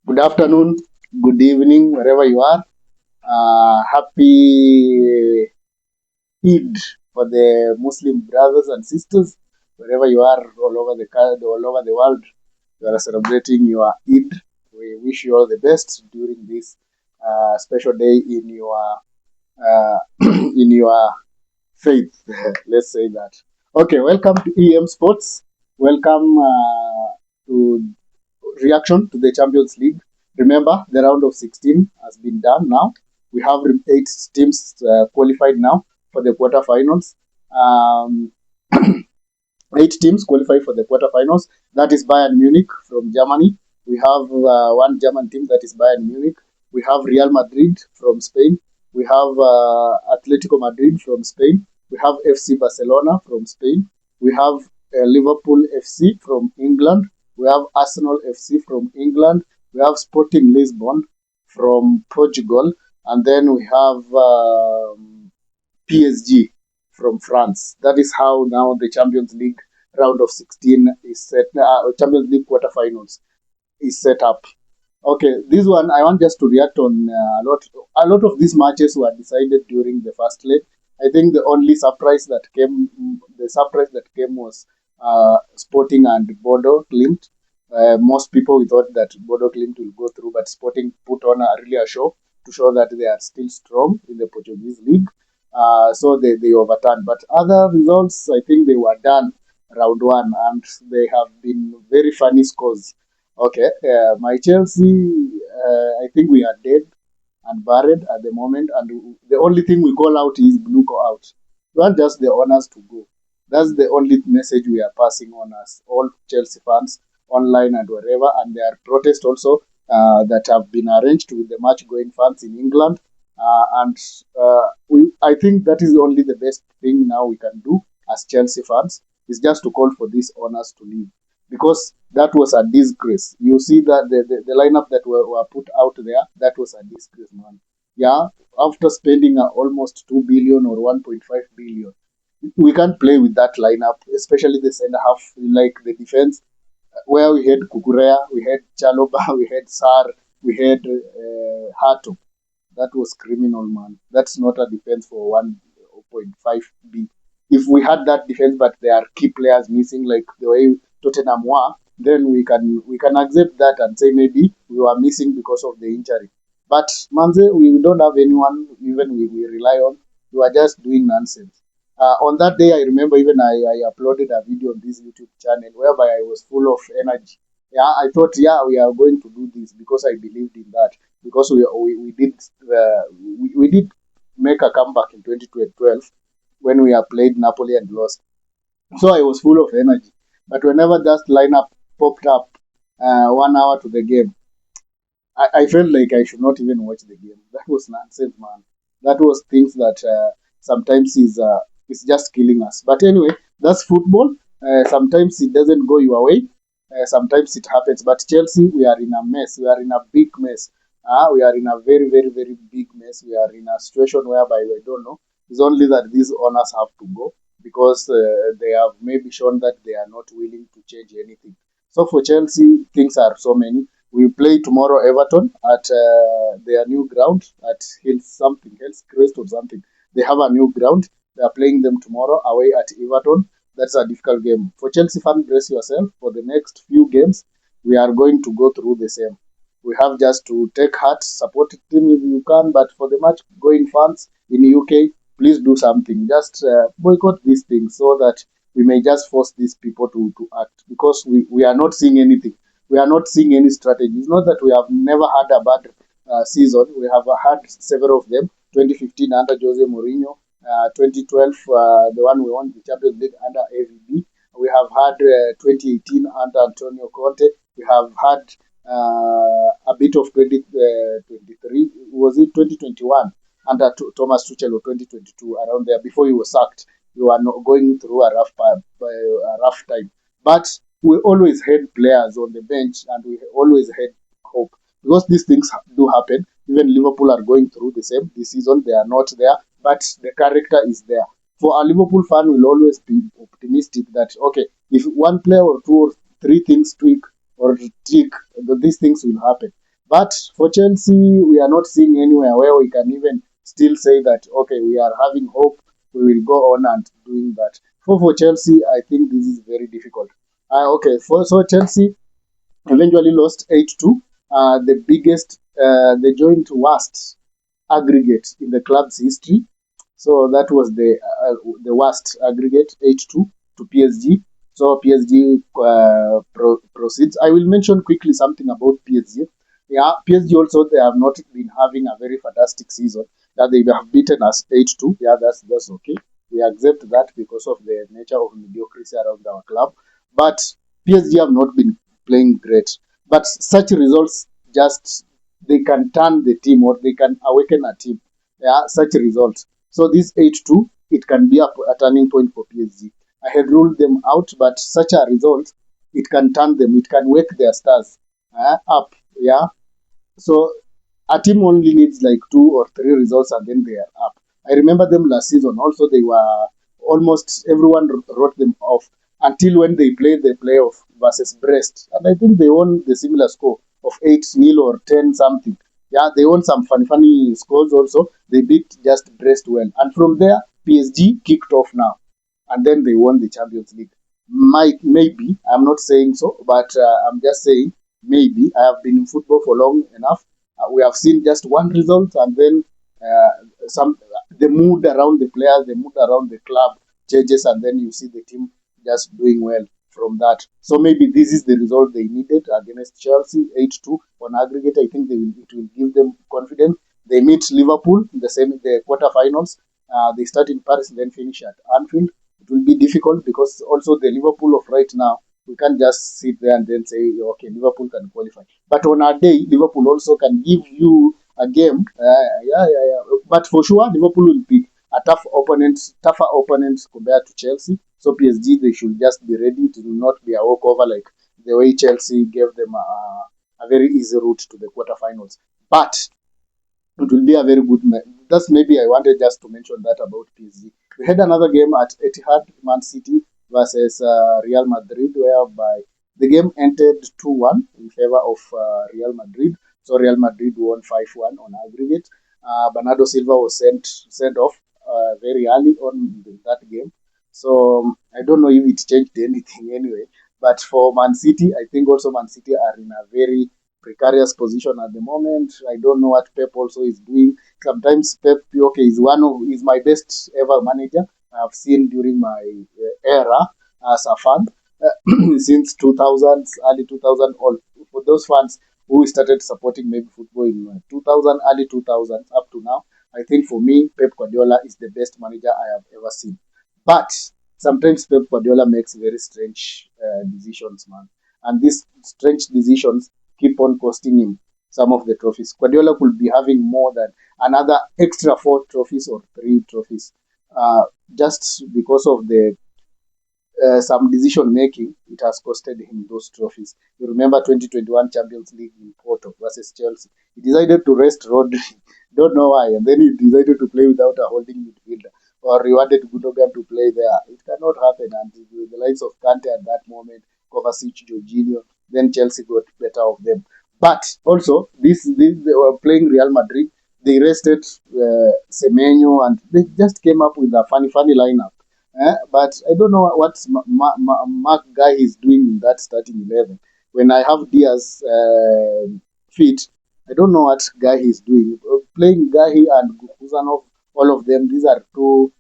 Good afternoon, good evening, wherever you are. Happy Eid for the Muslim brothers and sisters, wherever you are, all over the world. You are celebrating your Eid. We wish you all the best during this special day uh, in your faith. Let's say that. Okay, welcome to EM Sports. Welcome to reaction to the Champions League. Remember, the round of 16 has been done now. We have 8 teams qualified now for the quarterfinals. Um, 8 teams qualified for the quarterfinals. That is Bayern Munich from Germany. We have one German team, that is Bayern Munich. We have Real Madrid from Spain. We have Atletico Madrid from Spain. We have FC Barcelona from Spain. We have Liverpool FC from England. We have Arsenal FC from England. We have Sporting Lisbon from Portugal. And then we have PSG from France. That is how now the Champions League round of 16 is set. Champions League quarterfinals is set up. Okay, this one I want just to react on a lot. A lot of these matches were decided during the first leg. I think the surprise that came was Sporting and Bodo Klimt. Most people we thought that Bodo Klimt will go through, but Sporting put on really a show to show that they are still strong in the Portuguese league. So they overturned. But other results, I think they were done round one, and they have been very funny scores. Okay, my Chelsea, I think we are dead and buried at the moment, and the only thing we call out is blue go out. We want just the owners to go. That's the only message we are passing on as all Chelsea fans online and wherever, and there are protests also that have been arranged with the match-going fans in England, I think that is only the best thing now we can do as Chelsea fans is just to call for these owners to leave because that was a disgrace. You see that the lineup that were put out there, that was a disgrace, man. Yeah, after spending almost 2 billion or 1.5 billion, we can't play with that lineup, especially the center half, like the defense, where we had Kukurea, we had Chaloba, we had Sar, we had Hato. That was criminal, man. That's not a defense for 1.5 B. If we had that defense, but there are key players missing, like the way Tottenham were, then we can accept that and say maybe we were missing because of the injury. But Manze, we don't have anyone even we rely on. We are just doing nonsense. On that day, I remember even I uploaded a video on this YouTube channel whereby I was full of energy. Yeah, I thought, yeah, we are going to do this because I believed in that because we did make a comeback in 2012 when we have played Napoli and lost. So I was full of energy. But whenever that lineup popped up 1 hour to the game, I felt like I should not even watch the game. That was nonsense, man. That was things that sometimes is just killing us. But anyway, that's football. Sometimes it doesn't go your way. Sometimes it happens. But Chelsea, we are in a mess. We are in a big mess. We are in a very, very, very big mess. We are in a situation whereby we don't know. It's only that these owners have to go because they have maybe shown that they are not willing to change anything. So for Chelsea, things are so many. We play tomorrow Everton at their new ground at Hills Crest or something. They have a new ground. They are playing them tomorrow away at Everton. That's a difficult game. For Chelsea fan, brace yourself. For the next few games, we are going to go through the same. We have just to take heart, support the team if you can, but for the match going fans in the UK, please do something. Just boycott these things so that we may just force these people to act because we are not seeing anything. We are not seeing any strategy. It's not that we have never had a bad season. We have had several of them. 2015 under Jose Mourinho, 2012 the one we won the Champions League under AVB. We have had 2018 under Antonio Conte. We have had a bit of 2023. Was it 2021 under Thomas Tuchel or 2022 around there before he was sacked? We were not going through a rough time, but we always had players on the bench and we always had hope because these things do happen. Even Liverpool are going through the same this season. They are not there, but the character is there. For a Liverpool fan, will always be optimistic that okay, if one player or two or three things tweak or tick, these things will happen. But for Chelsea, we are not seeing anywhere where we can even still say that, okay, we are having hope, we will go on and doing that. For Chelsea, I think this is very difficult. Okay, so Chelsea eventually lost 8-2, the biggest, the joint worst aggregate in the club's history. So that was the worst aggregate, 8-2 to PSG. So PSG proceeds. I will mention quickly something about PSG. Yeah, PSG also, they have not been having a very fantastic season. That they have beaten us 8-2. Yeah, that's okay. We accept that because of the nature of mediocrity around our club. But PSG have not been playing great. But such results just they can turn the team or they can awaken a team. Yeah, such results. So this 8-2, it can be a turning point for PSG. I had ruled them out, but such a result, it can turn them. It can wake their stars up. Yeah, so a team only needs like two or three results and then they are up. I remember them last season. Also, they were almost everyone wrote them off until when they played the playoff versus Brest, and I think they won the similar score of 8-0 or 10 something. Yeah, they won some funny scores also. They beat just Brest well, and from there PSG kicked off now, and then they won the Champions League. Might maybe I'm not saying so, but I'm just saying maybe. I have been in football for long enough. We have seen just one result, and then some the mood around the players, the mood around the club changes, and then you see the team just doing well from that. So maybe this is the result they needed against Chelsea, 8-2 on aggregate. I think it will give them confidence. They meet Liverpool in the quarterfinals. They start in Paris, then finish at Anfield. It will be difficult because also the Liverpool of right now, we can't just sit there and then say, okay, Liverpool can qualify. But on our day, Liverpool also can give you a game. Yeah. But for sure, Liverpool will be a tougher opponent compared to Chelsea. So PSG, they should just be ready to not be a walkover like the way Chelsea gave them a very easy route to the quarterfinals. But it will be a very good match. That's maybe I wanted just to mention that about PSG. We had another game at Etihad, Man City versus Real Madrid, whereby the game ended 2-1 in favor of Real Madrid. So Real Madrid won 5-1 on aggregate. Bernardo Silva was sent off very early on in that game. So I don't know if it changed anything anyway. But for Man City, I think also Man City are in a very precarious position at the moment. I don't know what Pep also is doing. Sometimes Pep, okay, is my best ever manager I've seen during my era as a fan since 2000s, early 2000. All for those fans who started supporting maybe football in 2000, early 2000s up to now. I think for me, Pep Guardiola is the best manager I have ever seen. But sometimes Pep Guardiola makes very strange decisions, man. And these strange decisions keep on costing him some of the trophies. Guardiola could be having more than another extra four trophies or three trophies just because of the some decision making. It has costed him those trophies. You remember 2021 Champions League in Porto versus Chelsea. He decided to rest Rodri. Don't know why. And then he decided to play without a holding midfielder or rewarded Gundogan to play there. It cannot happen. And the likes of Kante at that moment, Kovacic, Jorginho, then Chelsea got better of them. But also, this they were playing Real Madrid. They rested Semenyo and they just came up with a funny lineup. But I don't know what Mark Guy is doing in that starting 11. When I have Diaz fit, I don't know what Guy is doing. Playing Guy and Kuzanov, all of them, these are two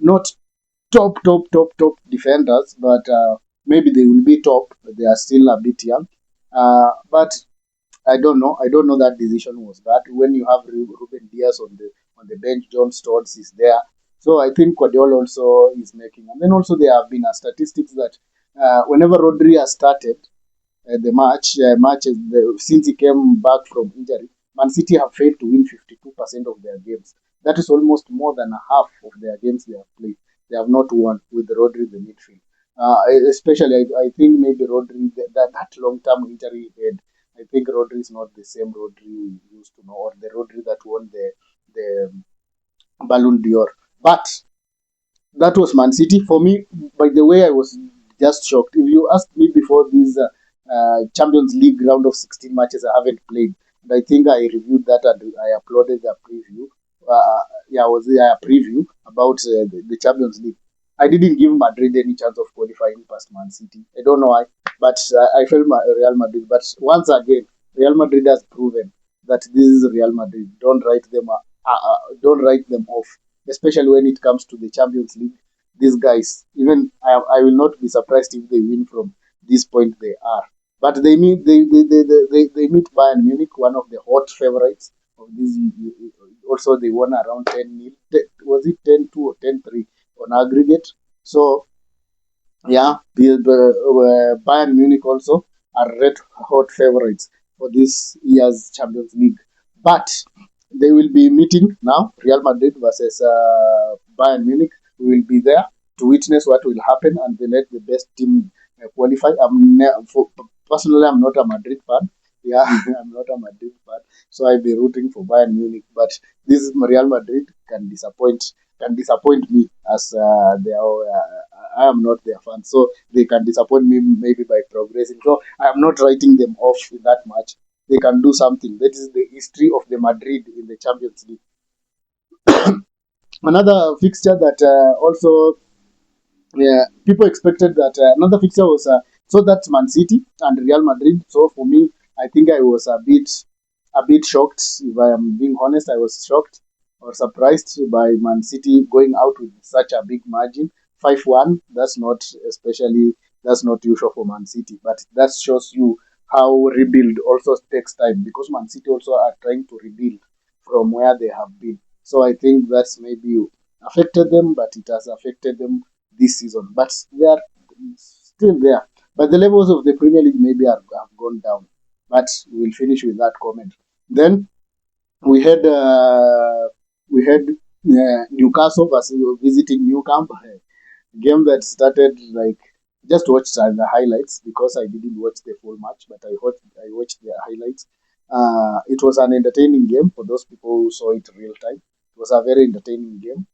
not top defenders, but maybe they will be top. They are still a bit young. But I don't know. I don't know that decision was bad. When you have Ruben Diaz on the bench, John Stones is there. So I think Guardiola also is making. And then also there have been statistics that whenever Rodri has started matches since he came back from injury, Man City have failed to win 52% of their games. That is almost more than a half of their games they have played. They have not won with Rodri in the midfield. Especially, I think maybe Rodri, that long-term injury he had, I think Rodri is not the same Rodri we used to know, or the Rodri that won the Ballon d'Or. But that was Man City. For me, by the way, I was just shocked. If you asked me before this Champions League round of 16 matches I haven't played. And I think I reviewed that and I uploaded a preview. Yeah, was a preview about the Champions League. I didn't give Madrid any chance of qualifying past Man City. I don't know why, but I felt Real Madrid. But once again, Real Madrid has proven that this is Real Madrid. Don't write them off, especially when it comes to the Champions League. These guys, even I will not be surprised if they win from this point they are. But they meet Bayern Munich, one of the hot favorites of this. Also, they won around 10 nil. Was it 10-2 or 10-3 on aggregate? So yeah, Bayern Munich also are red hot favorites for this year's Champions League. But they will be meeting now, Real Madrid versus Bayern Munich. We will be there to witness what will happen and they let the best team qualify. Personally, I'm not a Madrid fan. Yeah, I'm not a Madrid fan, so I'll be rooting for Bayern Munich. But this Real Madrid can disappoint me as I am not their fan, so they can disappoint me maybe by progressing. So I am not writing them off in that match. They can do something. That is the history of the Madrid in the Champions League. Another fixture that also people expected that another fixture was so that's Man City and Real Madrid. So for me, I think I was a bit shocked. If I am being honest, I was shocked or surprised by Man City going out with such a big margin, 5-1. That's not usual for Man City, but that shows you how rebuild also takes time because Man City also are trying to rebuild from where they have been. So I think that's maybe affected them, but it has affected them this season. But they are still there. But the levels of the Premier League maybe have gone down. But we'll finish with that comment. Then we had Newcastle versus visiting New Camp, a game that started like just watched the highlights because I didn't watch the full match, but I watched the highlights. It was an entertaining game for those people who saw it real time. It was a very entertaining game,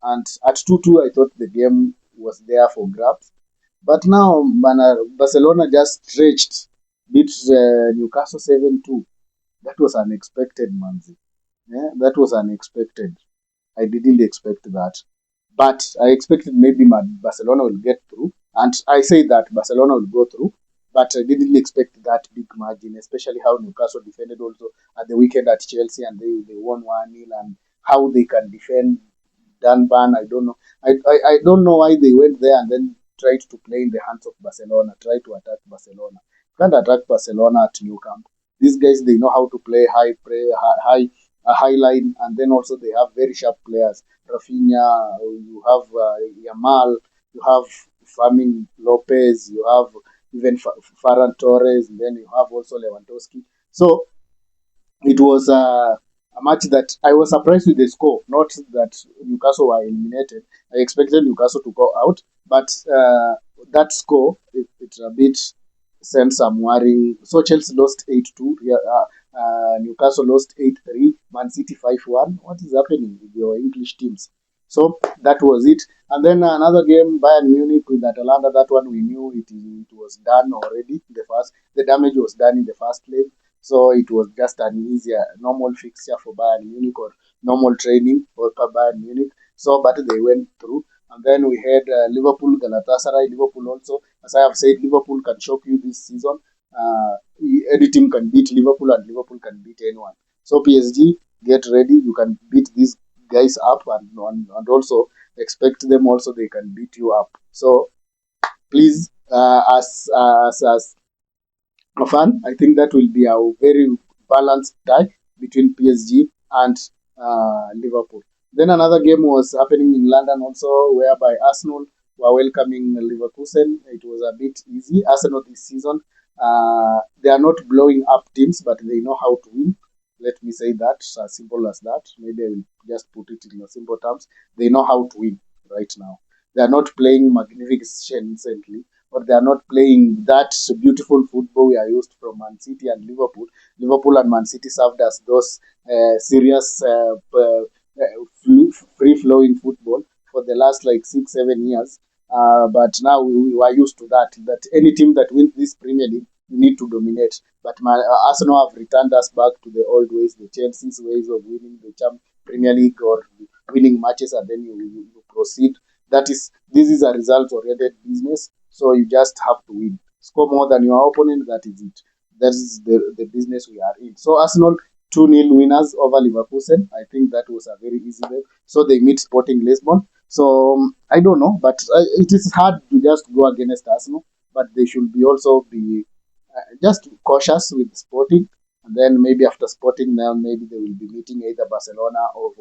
and at 2-2, I thought the game was there for grabs. But now Barcelona just stretched, beat Newcastle 7-2. That was unexpected, Manzi. Yeah, that was unexpected. I didn't expect that. But I expected maybe Barcelona will get through. And I say that Barcelona will go through. But I didn't expect that big margin, especially how Newcastle defended also at the weekend at Chelsea and they won 1-0 and how they can defend Dunban. I don't know. I don't know why they went there and then tried to play in the hands of Barcelona, try to attack Barcelona. You can't attack Barcelona at Nou Camp. These guys, they know how to play a high line, and then also they have very sharp players. Rafinha, you have Yamal, you have Famin Lopez, you have even Ferran Torres, and then you have also Lewandowski. So it was a match that I was surprised with the score. Not that Newcastle were eliminated. I expected Newcastle to go out, but that score it a bit sent some worrying. So Chelsea lost 8-2. Newcastle lost 8-3. Man City 5-1. What is happening with your English teams? So that was it. And then another game, Bayern Munich with Atalanta. That one we knew it was done already. The damage was done in the first leg. So it was just an easier, normal fixture for Bayern Munich or normal training for Bayern Munich. So, but they went through. And then we had Liverpool, Galatasaray. Liverpool also, as I have said, Liverpool can shock you this season. Uh, any team can beat Liverpool and Liverpool can beat anyone. So PSG, get ready. You can beat these guys up and also expect them also they can beat you up. So please, as fan. I think that will be a very balanced tie between PSG and Liverpool. Then another game was happening in London also, whereby Arsenal were welcoming Leverkusen. It was a bit easy. Arsenal this season, they are not blowing up teams, but they know how to win. Let me say that, as simple as that. Maybe I will just put it in simple terms. They know how to win right now. They are not playing magnificently, or they are not playing that beautiful football we are used from Man City and Liverpool. Liverpool and Man City served as those serious free flowing football for the last like 6, 7 years. But now we are used to that. That any team that wins this Premier League you need to dominate. But Arsenal have returned us back to the old ways, the Chelsea's ways of winning the Premier League or winning matches, and then you proceed. This is a result-oriented business, so you just have to win. Score more than your opponent. That is it. That is the business we are in. So Arsenal 2-0 winners over Leverkusen. I think that was a very easy game. So they meet Sporting Lisbon. So I don't know, but it is hard to just go against Arsenal. But they should be also be just cautious with Sporting. And then maybe after Sporting, now maybe they will be meeting either Barcelona or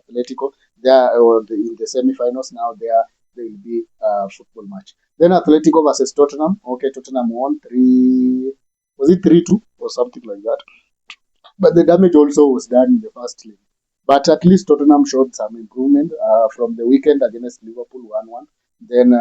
Atletico. There or in the semi-finals now. There will be a football match. Then Atletico versus Tottenham. Okay, Tottenham won 3. Was it 3-2 or something like that? But the damage also was done in the first leg. But at least Tottenham showed some improvement from the weekend against Liverpool 1-1. Then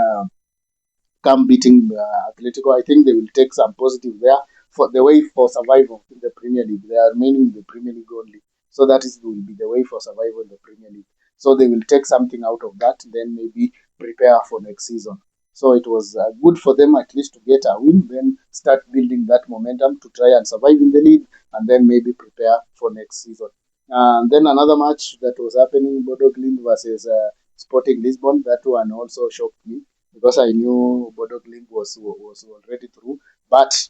come beating Atletico. I think they will take some positive there for the way for survival in the Premier League. They are remaining in the Premier League only. So that is will be the way for survival in the Premier League. So they will take something out of that, then maybe prepare for next season. So it was good for them at least to get a win, then start building that momentum to try and survive in the league, and then maybe prepare for next season. And then another match that was happening, Bodo Glimt versus Sporting Lisbon. That one also shocked me because I knew Bodo Glimt was already through, but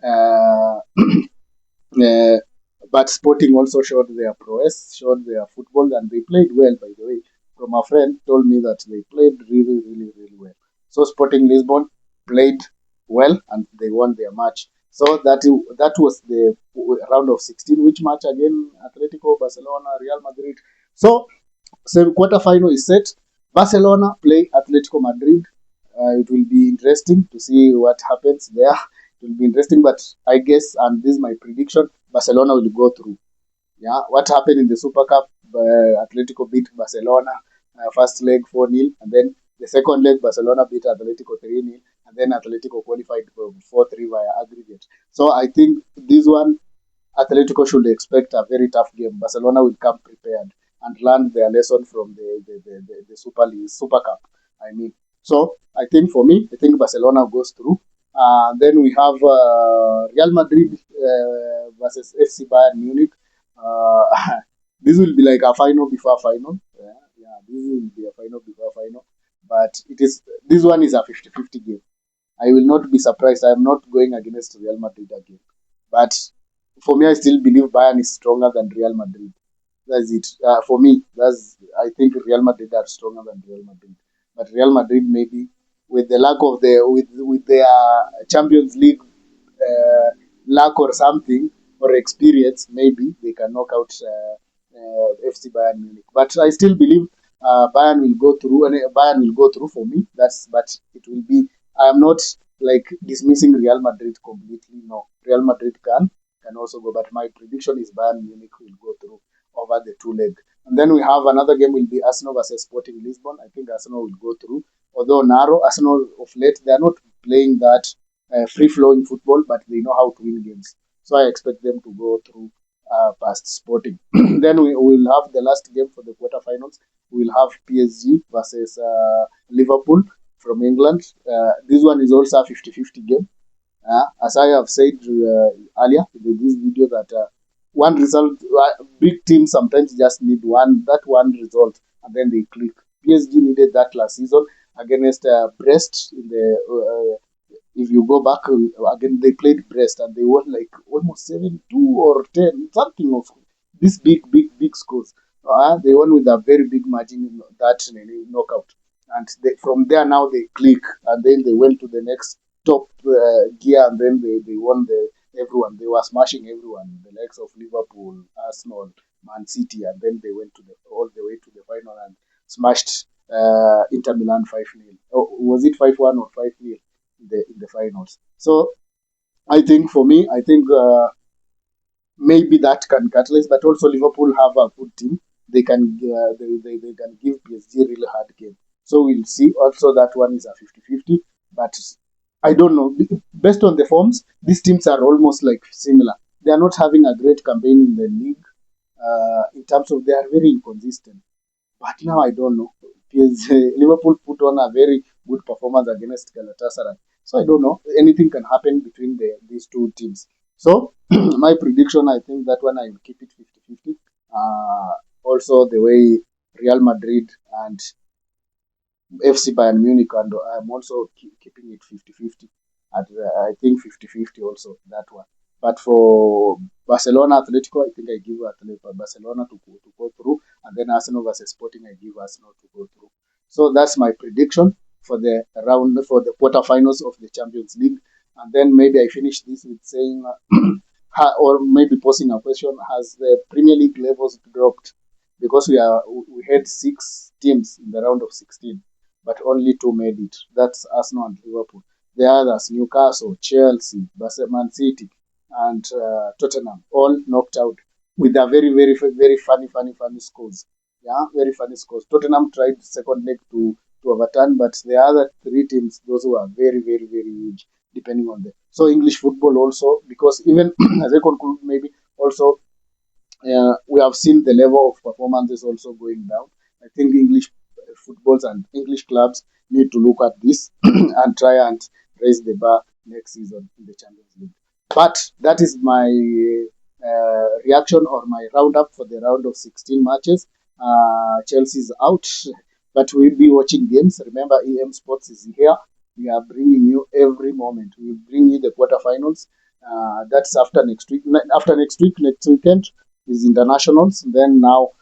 uh, uh, but Sporting also showed their prowess, showed their football, and they played well. By the way, from a friend told me that they played really, really, really well. So Sporting Lisbon played well, and they won their match. So that was the round of 16. Which match again? Atletico, Barcelona, Real Madrid. So quarter final is set. Barcelona play Atletico Madrid. It will be interesting to see what happens there. It will be interesting, but I guess, and this is my prediction, Barcelona will go through. Yeah, what happened in the Super Cup? Atletico beat Barcelona first leg 4-0, and then the second leg Barcelona beat Atletico 3-0, and then Atletico qualified for 4-3 via aggregate. So I think this one Atletico should expect a very tough game. Barcelona will come prepared and learn their lesson from the Super League, Super Cup. I mean, so I think for me, I think Barcelona goes through. Then we have Real Madrid versus FC Bayern Munich. Uh, this will be like a final before final. Yeah, this will be a final before final. But this one is a 50-50 game. I will not be surprised. I am not going against Real Madrid again. But for me, I still believe Bayern is stronger than Real Madrid. That's it. For me, I think Real Madrid are stronger than Real Madrid. But Real Madrid maybe with the lack of with their Champions League luck or something or experience, maybe they can knock out FC Bayern Munich. But I still believe Bayern will go through, and Bayern will go through for me. But it will be. I am not like dismissing Real Madrid completely. No, Real Madrid can also go, but my prediction is Bayern Munich will go through over the two leg. And then we have another game will be Arsenal versus Sporting Lisbon. I think Arsenal will go through, although narrow. Arsenal of late they are not playing that free flowing football, but they know how to win games. So I expect them to go through past Sporting. Then we will have the last game for the quarterfinals. We'll have PSG versus Liverpool from England. This one is also a 50-50 game. As I have said earlier in this video, that one result, big teams sometimes just need one result, and then they click. PSG needed that last season against Brest in the. If you go back again, they played Brest and they won like almost 7-2 or 10, something of these big scores. They won with a very big margin in that knockout, and from there now they click, and then they went to the next top gear, and then they won everyone. They were smashing everyone, the likes of Liverpool, Arsenal, Man City, and then they went to all the way to the final and smashed Inter Milan 5-0. Oh, was it 5-1 or 5-0 in the finals? So I think for me, I think maybe that can catalyze, but also Liverpool have a good team. They can they can give PSG a really hard game. So we'll see. Also, that one is a 50-50, but I don't know. Based on the forms, these teams are almost like similar. They are not having a great campaign in the league. In terms of they are very inconsistent. But now I don't know. Because Liverpool put on a very good performance against Galatasaray. So I don't know. Anything can happen between these two teams. So my prediction, I think that one I will keep it 50-50. Also, the way Real Madrid and FC Bayern Munich, and I'm also keeping it 50-50. At, I think 50-50 also, that one. But for Barcelona Atletico, I think I give Barcelona to go through, and then Arsenal versus Sporting, I give Arsenal to go through. So that's my prediction for the for the quarterfinals of the Champions League. And then maybe I finish this with saying, or maybe posing a question: has the Premier League levels dropped? Because we had 6 teams in the round of 16, but only 2 made it. That's Arsenal and Liverpool. The others, Newcastle, Chelsea, Man City, and Tottenham, all knocked out with a very funny scores. Yeah, very funny scores. Tottenham tried second leg to overturn, but the other 3 teams, those were very huge, depending on the. So English football also, because even as I conclude, maybe also we have seen the level of performances also going down. I think English footballs and English clubs need to look at this and try and raise the bar next season in the Champions League. But that is my reaction or my roundup for the round of 16 matches. Chelsea's out, but we'll be watching games. Remember, EM Sports is here. We are bringing you every moment. We will bring you the quarterfinals. That's after next week. After next week, next weekend is internationals. Then now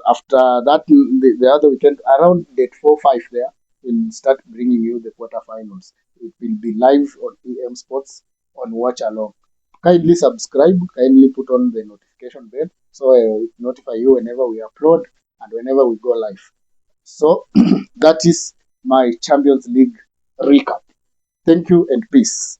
after that, the other weekend around date 4-5 there, we'll start bringing you the quarterfinals. It will be live on EM Sports on Watch Along. Kindly subscribe. Kindly put on the notification bell so it notify you whenever we upload and whenever we go live. So that is my Champions League recap. Thank you and peace.